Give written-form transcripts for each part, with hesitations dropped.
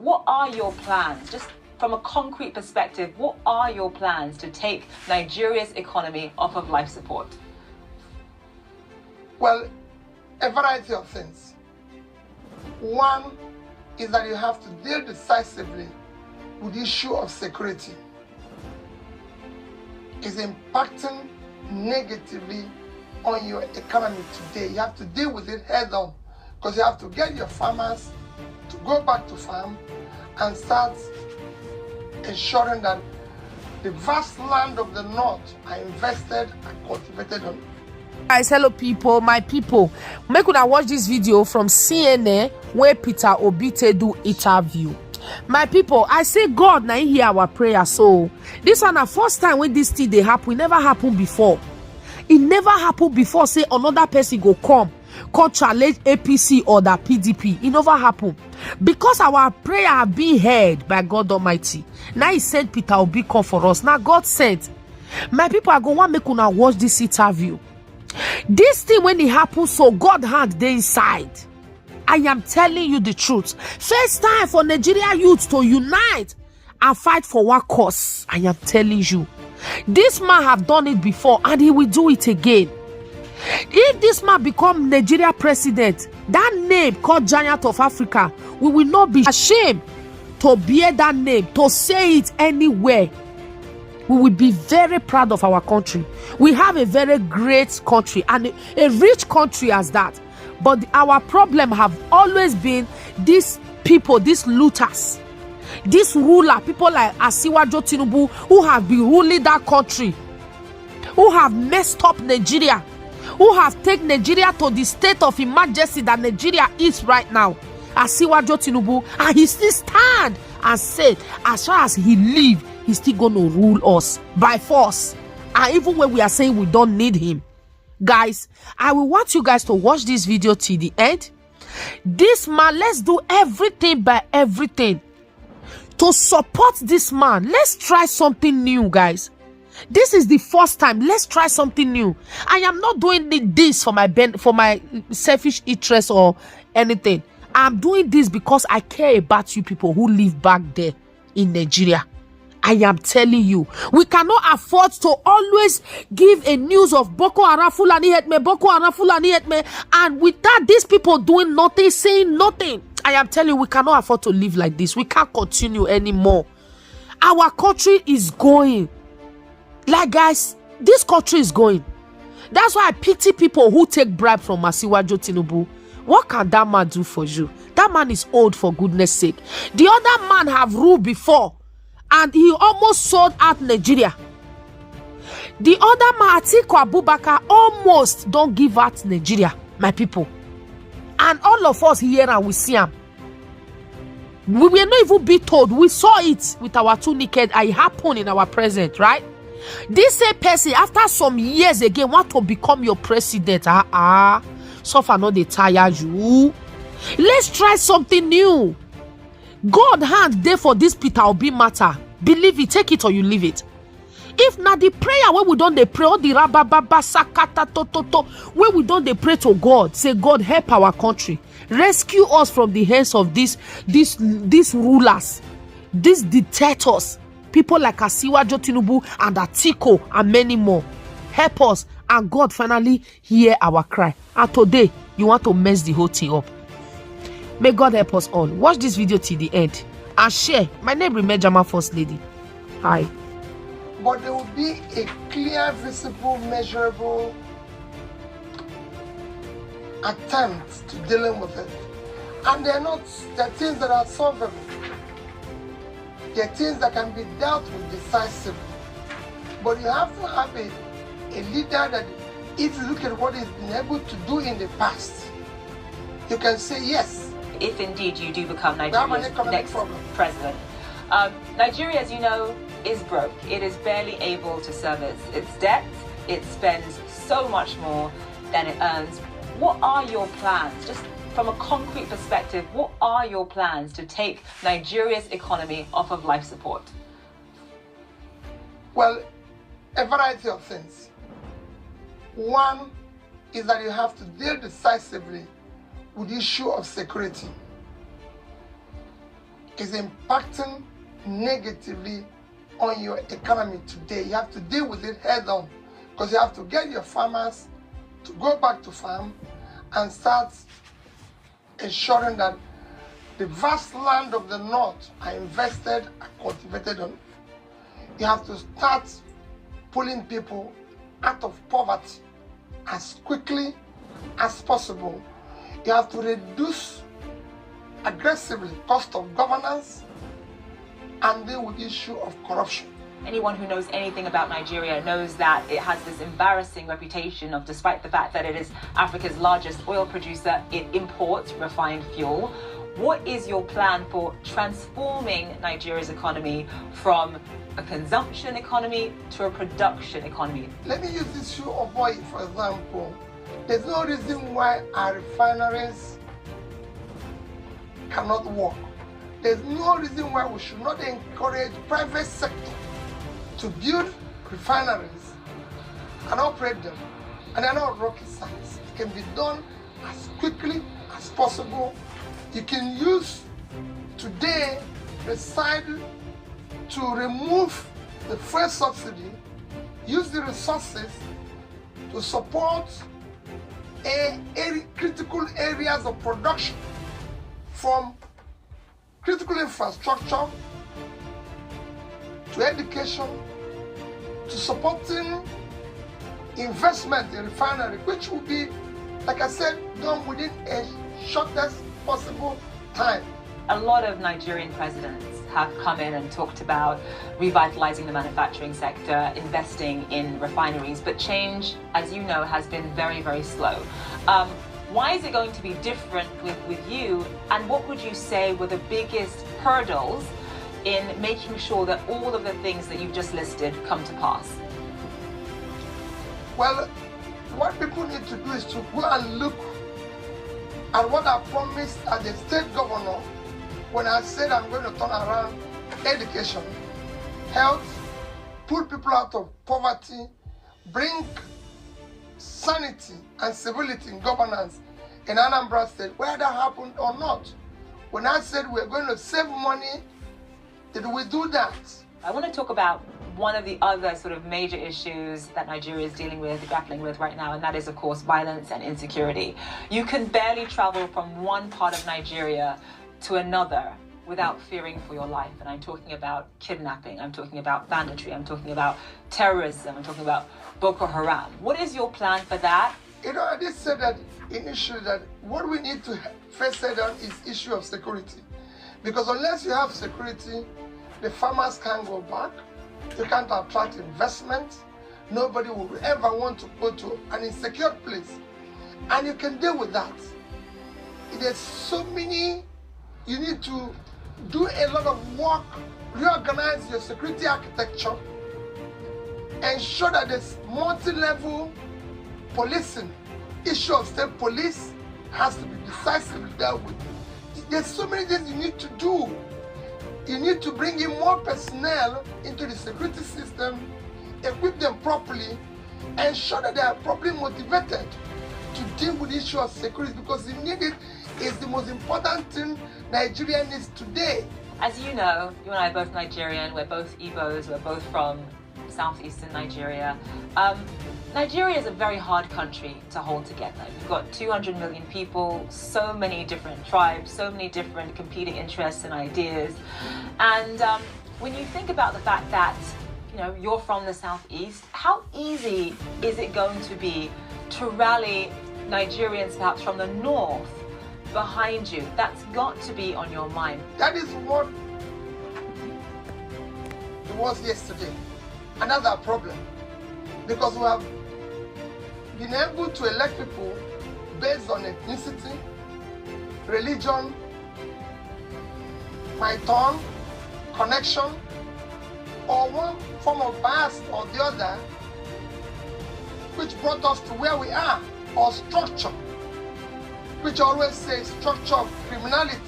what are your plans? Just from a concrete perspective, what are your plans to take Nigeria's economy off of life support? Well, a variety of things. One is that you have to deal decisively with the issue of security. It's impacting negatively on your economy today. You have to deal with it head on, because you have to get your farmers to go back to farm and start ensuring that the vast land of the north are invested and cultivated on. Guys, hello people, my people, make una watch this video from CNN where Peter Obi do interview. My people, I say God now hear our prayer. So this one the first time when this thing they happen. It never happened before. It never happened before. Say another person go come challenge APC or the PDP. It never happened because our prayer have been heard by God Almighty. Now he sent Peter Obi come for us. Now God sent. My people, I go want make una watch this interview. This thing when it happens, so God hand they inside. I am telling you the truth. First time for Nigeria youth to unite and fight for one cause. I am telling you. This man have done it before and he will do it again. If this man become Nigeria president, that name called Giant of Africa, we will not be ashamed to bear that name, to say it anywhere. We will be very proud of our country. We have a very great country and a rich country as that. But our problem have always been these people, these looters, these ruler, people like Tinubu, who have been ruling that country, who have messed up Nigeria, who have taken Nigeria to the state of emergency that Nigeria is right now. Tinubu, and he still stand and said, as far as he live, he's still going to rule us by force. And even when we are saying we don't need him. Guys, I will want you guys to watch this video till the end. This man, let's do everything by everything to support this man. Let's try something new, guys. This is the first time. Let's try something new. I am not doing this for my selfish interest or anything. I'm doing this because I care about you people who live back there in Nigeria. I am telling you, we cannot afford to always give a news of Boko Haram Fulani hit me, Boko Haram Fulani hit me, and with that, these people doing nothing, saying nothing. I am telling you, we cannot afford to live like this. We can't continue anymore. Our country is going. Like, guys, this country is going. That's why I pity people who take bribe from Tinubu. What can that man do for you? That man is old, for goodness sake. The other man have ruled before, and he almost sold out Nigeria. The other man, Atiku Abubakar, almost don't give out Nigeria, my people. And all of us here and we see him. We will not even be told. We saw it with our two naked eye happen in our present, right? This same person, after some years again, want to become your president. Suffer not they tire you. Let's try something new. God hand there for this Peter Obi matter. Believe it, take it or you leave it. If not the prayer when we don't they pray, all the rabababa sakata toto, when we don't they pray to God, say God help our country, rescue us from the hands of these rulers, these dictators, people like Tinubu and Atiku and many more. Help us, and God finally hear our cry. And today you want to mess the whole thing up. May God help us all. Watch this video till the end and share. My name is Jama First Lady. Hi. But there will be a clear, visible, measurable attempt to dealing with it. And they're things that are solvable. They're things that can be dealt with decisively. But you have to have a leader that, if you look at what he's been able to do in the past, you can say yes. If indeed you do become Nigeria's next president. Nigeria, as you know, is broke. It is barely able to service its debt. It spends so much more than it earns. What are your plans? Just from a concrete perspective, what are your plans to take Nigeria's economy off of life support? Well, a variety of things. One is that you have to deal decisively with the issue of security. is impacting negatively on your economy today. You have to deal with it head on, because you have to get your farmers to go back to farm and start ensuring that the vast land of the north are invested and cultivated on. You have to start pulling people out of poverty as quickly as possible. You have to reduce aggressively cost of governance and deal with the issue of corruption. Anyone who knows anything about Nigeria knows that it has this embarrassing reputation of, despite the fact that it is Africa's largest oil producer, it imports refined fuel. What is your plan for transforming Nigeria's economy from a consumption economy to a production economy? Let me use this issue of oil, for example. There's no reason why our refineries cannot work. There's no reason why we should not encourage private sector to build refineries and operate them. And they're not rocket science. It can be done as quickly as possible. You can use today decide to remove the fuel subsidy, use the resources to support critical areas of production, from critical infrastructure to education to supporting investment in refinery, which will be, like I said, done within a shortest possible time. A lot of Nigerian presidents have come in and talked about revitalizing the manufacturing sector, investing in refineries, but change, as you know, has been very, very slow. Why is it going to be different with you, and what would you say were the biggest hurdles in making sure that all of the things that you've just listed come to pass? Well, what people need to do is to go and look at what I promised as the state governor when I said I'm going to turn around education, health, pull people out of poverty, bring sanity and civility in governance in Anambra State, whether that happened or not. When I said we're going to save money, did we do that? I want to talk about one of the other sort of major issues that Nigeria is dealing with, grappling with right now, and that is, of course, violence and insecurity. You can barely travel from one part of Nigeria to another without fearing for your life. And I'm talking about kidnapping, I'm talking about banditry, I'm talking about terrorism, I'm talking about Boko Haram. What is your plan for that? You know, I did say that initially that what we need to first set down is issue of security. Because unless you have security, the farmers can't go back, you can't attract investment, nobody will ever want to go to an insecure place. And you can deal with that. There's so many, you need to do a lot of work, reorganize your security architecture, ensure that there's multi-level policing. Issue of state police has to be decisively dealt with. There's so many things you need to do. You need to bring in more personnel into the security system, equip them properly, ensure that they are properly motivated to deal with the issue of security, because the need it is the most important thing Nigeria needs today. As you know, you and I are both Nigerian, we're both Igbos, we're both from southeastern Nigeria. Nigeria is a very hard country to hold together. You've got 200 million people, so many different tribes, so many different competing interests and ideas. And when you think about the fact that, you know, you're from the southeast, how easy is it going to be to rally Nigerians perhaps from the north behind you? That's got to be on your mind. That is what it was yesterday. Another problem, because we have been able to elect people based on ethnicity, religion, my tongue, connection, or one form of bias or the other, which brought us to where we are, or structure, which always says structure of criminality.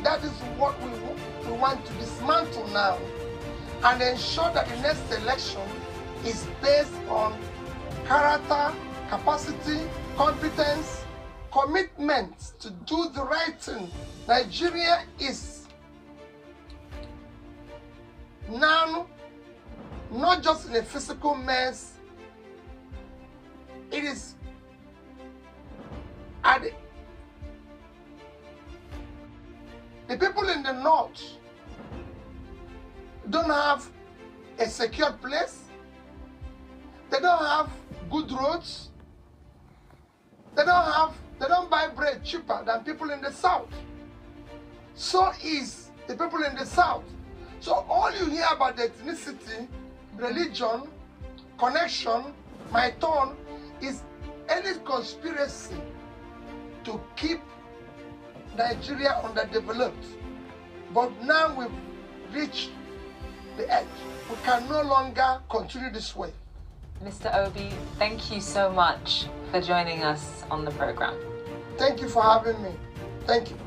That is what we want to dismantle now, and ensure that the next election is based on character, capacity, competence, commitment to do the right thing. Nigeria is now not just in a physical mess, it is at the people in the north don't have a secure place. They don't have good roads. They don't buy bread cheaper than people in the south. So is the people in the south. So all you hear about the ethnicity, religion, connection, my tone, is any conspiracy to keep Nigeria underdeveloped. But now we've reached the edge. We can no longer continue this way. Mr. Obi, thank you so much for joining us on the program. Thank you for having me. Thank you.